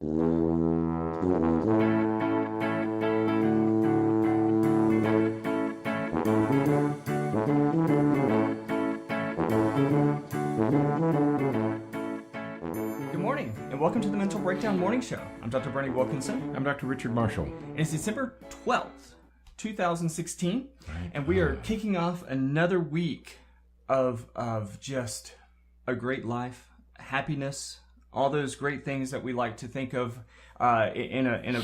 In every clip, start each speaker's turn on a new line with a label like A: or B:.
A: Good morning, and welcome to the Mental Breakdown Morning Show. I'm Dr. Berney Wilkinson.
B: I'm Dr. Richard Marshall.
A: And it's December 12th, 2016,
B: Right.
A: and we are kicking off another week of just a great life, happiness, all those great things that we like to think of in a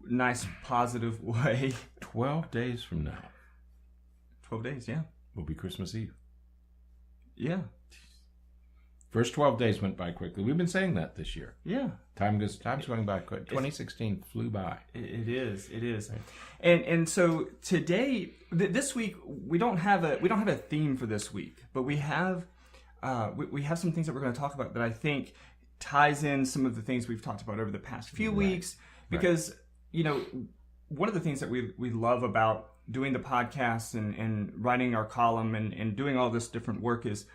A: nice, positive way.
B: 12 days from now
A: 12 days, yeah.
B: will be Christmas Eve.
A: Yeah.
B: First 12 days went by quickly. We've been saying that this year.
A: Yeah.
B: Time's going by quick. 2016 flew by.
A: It is.
B: Right.
A: And so today, this week, we don't have a theme for this week, but we have some things that we're going to talk about that I think ties in some of the things we've talked about over the past few weeks. Because one of the things that we love about doing the podcast and writing our column and doing all this different work is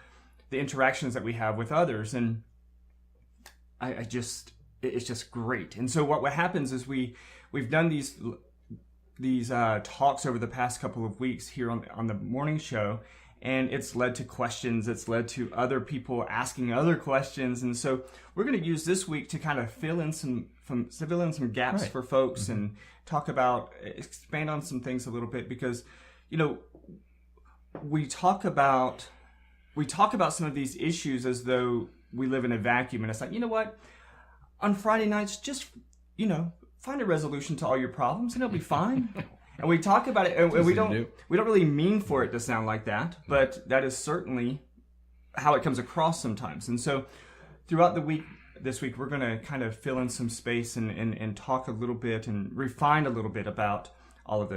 A: the interactions that we have with others, and it's just great. And so what happens is we've done these talks over the past couple of weeks here on the morning show, and it's led to questions. It's led to other people asking other questions, and so we're going to use this week to kind of fill in some gaps for folks and expand on some things a little bit, because we talk about some of these issues as though we live in a vacuum, and it's like, you know what? On Friday nights, just find a resolution to all your problems, and it'll be fine. And we talk about it, and we don't really mean for it to sound like that, but that is certainly how it comes across sometimes. And so, throughout this week, we're going to kind of fill in some space and talk a little bit and refine a little bit about all of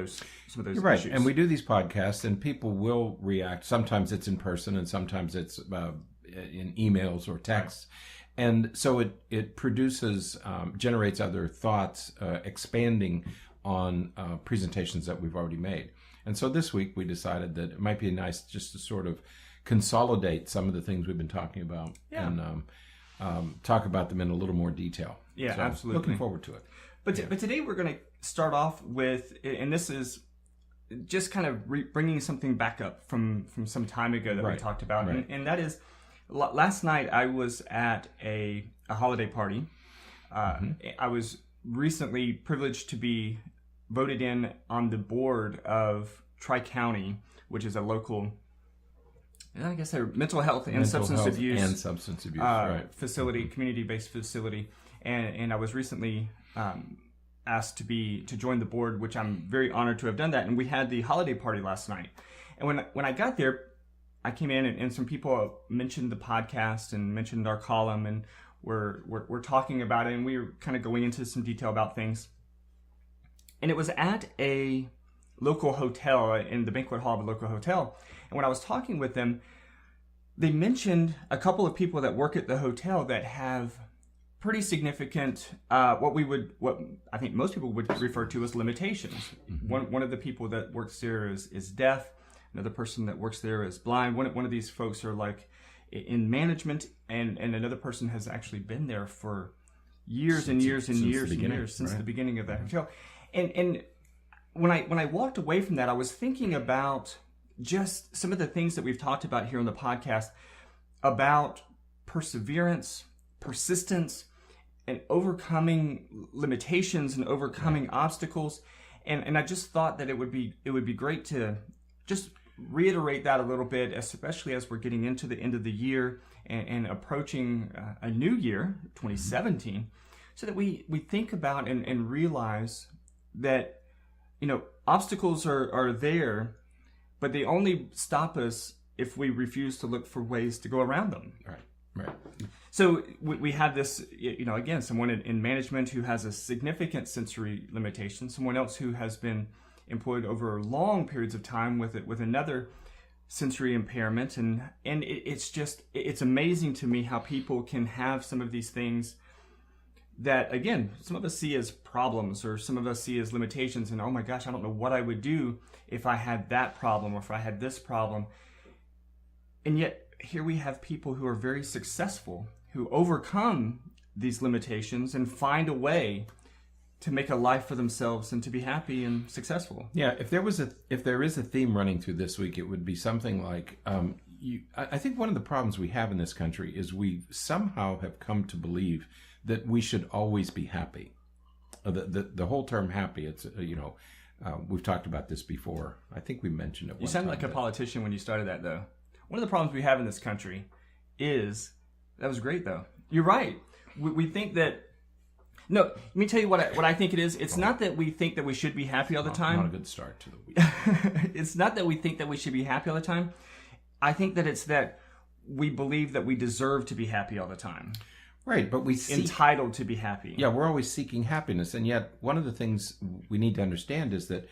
A: some of those
B: You're right.
A: issues.
B: And we do these podcasts, and people will react. Sometimes it's in person, and sometimes it's in emails or texts. Right. And so it produces, generates other thoughts, expanding on presentations that we've already made. And so this week we decided that it might be nice just to sort of consolidate some of the things we've been talking about and talk about them in a little more detail.
A: Yeah,
B: so
A: absolutely.
B: Looking forward to it.
A: But today we're going to start off with, and this is just kind of bringing something back up from some time ago that we talked about, and that is, last night I was at a holiday party. I was recently privileged to be voted in on the board of Tri-County, which is a local, I guess, a mental health and substance abuse facility, community-based facility, and I was recently asked to join the board, which I'm very honored to have done that. And we had the holiday party last night, and when I got there, I came in and some people mentioned the podcast and mentioned our column, and we're talking about it, and we were kind of going into some detail about things. And it was at a local hotel, in the banquet hall of a local hotel. And when I was talking with them, they mentioned a couple of people that work at the hotel that have pretty significant, what I think most people would refer to as limitations. Mm-hmm. One of the people that works there is deaf. Another person that works there is blind. One of these folks are like in management, and another person has actually been there for years and years and years and years since the beginning of that hotel. And when I walked away from that, I was thinking about just some of the things that we've talked about here on the podcast about perseverance, persistence, and overcoming limitations and overcoming obstacles. And I just thought that it would be great to just reiterate that a little bit, especially as we're getting into the end of the year and approaching a new year, 2017, so that we think about and realize that obstacles are there, but they only stop us if we refuse to look for ways to go around them.
B: Right.
A: So we have this, again, someone in management who has a significant sensory limitation, someone else who has been employed over long periods of time with another sensory impairment, and it's amazing to me how people can have some of these things that, again, some of us see as problems, or some of us see as limitations, and oh my gosh, I don't know what I would do if I had that problem or if I had this problem. And yet here we have people who are very successful, who overcome these limitations and find a way to make a life for themselves and to be happy and successful.
B: Yeah, if there is a theme running through this week, it would be something like I think one of the problems we have in this country is we somehow have come to believe that we should always be happy. The whole term happy, it's we've talked about this before. I think we mentioned it.
A: You sound like a politician when you started that, though. One of the problems we have in this country is that was great, though. You're right. We think that. No, let me tell you what I think it is. It's not that we think that we should be happy all the time.
B: Not a good start to the week.
A: It's not that we think that we should be happy all the time. I think that it's that we believe that we deserve to be happy all the time.
B: Right, but
A: entitled to be happy.
B: Yeah, we're always seeking happiness, and yet one of the things we need to understand is that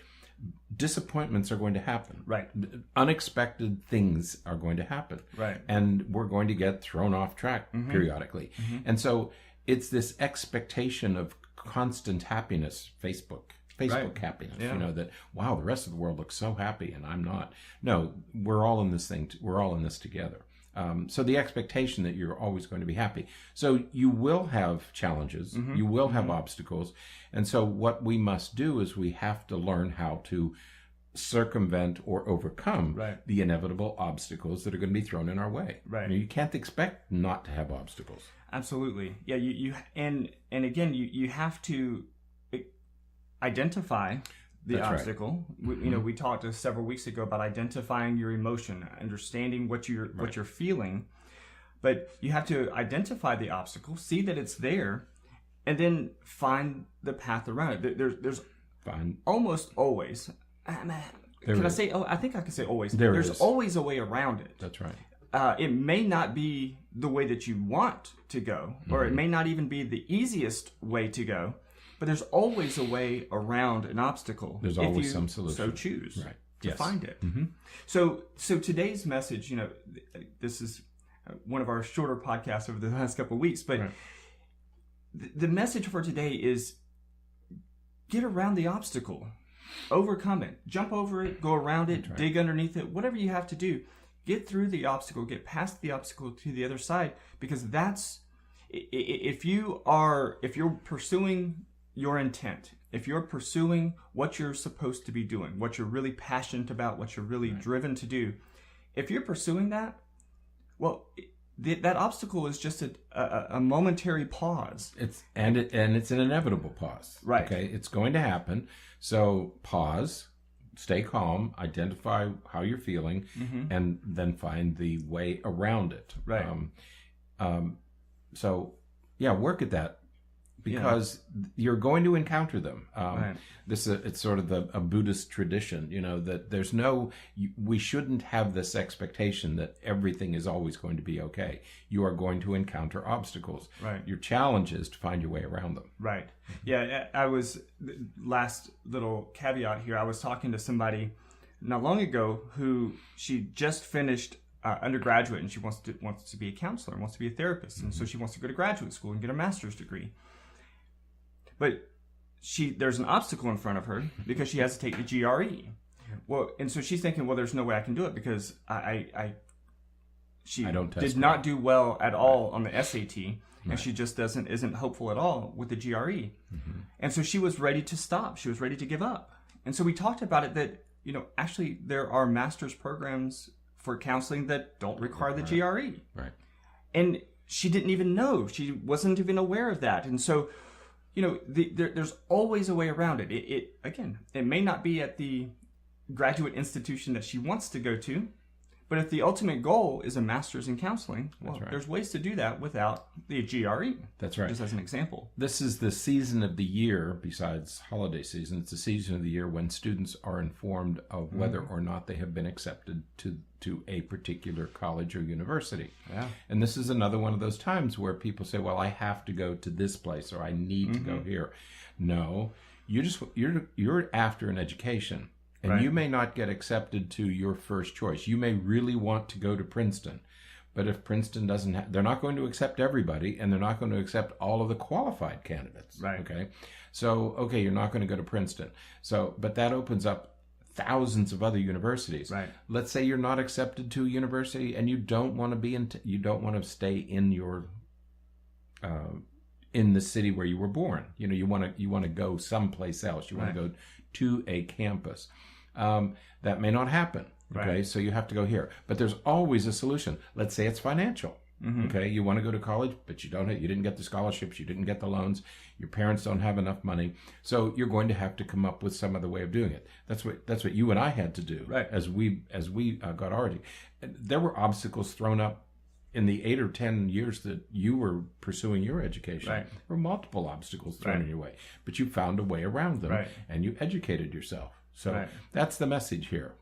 B: disappointments are going to happen.
A: Right.
B: Unexpected things are going to happen.
A: Right.
B: And we're going to get thrown off track periodically. Mm-hmm. And so it's this expectation of constant happiness, Facebook right. happiness, that, wow, the rest of the world looks so happy and I'm not. No, we're all in this thing. We're all in this together. So the expectation that you're always going to be happy. So you will have challenges. Mm-hmm. You will have obstacles. And so what we must do is we have to learn how to circumvent or overcome the inevitable obstacles that are going to be thrown in our way.
A: Right.
B: You can't expect not to have obstacles.
A: Absolutely. Yeah. You again, you have to identify the
B: That's
A: obstacle.
B: Right.
A: We talked several weeks ago about identifying your emotion, understanding what you're feeling, but you have to identify the obstacle, see that it's there, and then find the path around it. There's almost always. I say? Oh, I think I can say always. There's always a way around it.
B: That's right.
A: It may not be the way that you want to go, or it may not even be the easiest way to go. But there's always a way around an obstacle.
B: There's always some solution.
A: So choose to find it.
B: Mm-hmm.
A: So today's message, this is one of our shorter podcasts over the last couple of weeks, but the message for today is get around the obstacle, overcome it, jump over it, go around it, dig underneath it, whatever you have to do. Get through the obstacle, get past the obstacle to the other side, because that's if you're pursuing your intent, if you're pursuing what you're supposed to be doing, what you're really passionate about, what you're really driven to do, if you're pursuing that, well, that obstacle is just a momentary pause.
B: It's an inevitable pause.
A: Right.
B: Okay, it's going to happen. So pause, stay calm, identify how you're feeling, and then find the way around it.
A: Right.
B: Work at that. Because you're going to encounter them. It's sort of a Buddhist tradition, that we shouldn't have this expectation that everything is always going to be okay. You are going to encounter obstacles.
A: Right.
B: Your challenge is to find your way around them.
A: Right. Yeah, last little caveat here, I was talking to somebody not long ago who she just finished undergraduate and she wants to be a counselor, wants to be a therapist. And so she wants to go to graduate school and get a master's degree. But there's an obstacle in front of her because she has to take the GRE. Well, and so she's thinking, well, there's no way I can do it because she did not do well at all on the SAT, and she just isn't hopeful at all with the GRE. And so she was ready to stop. She was ready to give up. And so we talked about it that, actually there are master's programs for counseling that don't require the GRE.
B: Right.
A: And she didn't even know. She wasn't even aware of that. And so there's always a way around it. It may not be at the graduate institution that she wants to go to, but if the ultimate goal is a master's in counseling, there's ways to do that without the GRE.
B: That's right.
A: Just as an example.
B: This is the season of the year, besides holiday season, it's the season of the year when students are informed of whether or not they have been accepted to a particular college or university.
A: Yeah.
B: And this is another one of those times where people say, well, I have to go to this place or I need to go here. No, you're after an education. And you may not get accepted to your first choice. You may really want to go to Princeton. But if Princeton doesn't they're not going to accept everybody, and they're not going to accept all of the qualified candidates.
A: Right.
B: Okay. So, you're not going to go to Princeton. But that opens up thousands of other universities.
A: Right.
B: Let's say you're not accepted to a university and you don't want to stay in your in the city where you were born. You want to go someplace else. You want to go to a campus. That may not happen. Okay,
A: Right.
B: so you have to go here. But there's always a solution. Let's say it's financial. Okay, you want to go to college, but you didn't get the scholarships, you didn't get the loans, your parents don't have enough money, so you're going to have to come up with some other way of doing it. That's what you and I had to do,
A: Right.
B: as we got our education. There were obstacles thrown up in the 8 or 10 years that you were pursuing your education.
A: Right.
B: There were multiple obstacles thrown
A: Right.
B: in your way, but you found a way around them,
A: Right.
B: and you educated yourself. So
A: Right.
B: that's the message here.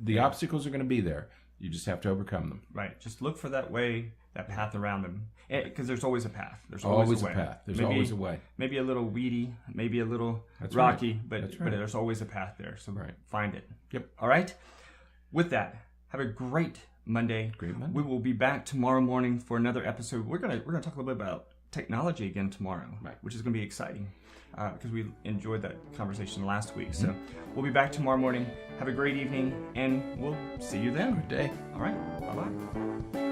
B: The obstacles are going to be there. You just have to overcome them.
A: Right. Just look for that way, that path around them. Because there's always a path. There's
B: Always
A: a
B: a
A: way.
B: path. There's always a way.
A: Maybe a little weedy, maybe a little
B: That's
A: rocky,
B: right.
A: but
B: That's right.
A: there's always a path there. So
B: Right.
A: find it.
B: Yep.
A: All right. With that, have a great Monday.
B: Great Monday.
A: We will be back tomorrow morning for another episode. We're gonna talk a little bit about technology again tomorrow,
B: Right.
A: which is gonna be exciting because we enjoyed that conversation last week.
B: Mm-hmm.
A: So we'll be back tomorrow morning. Have a great evening, and we'll see you then.
B: Good day.
A: All right. Bye bye.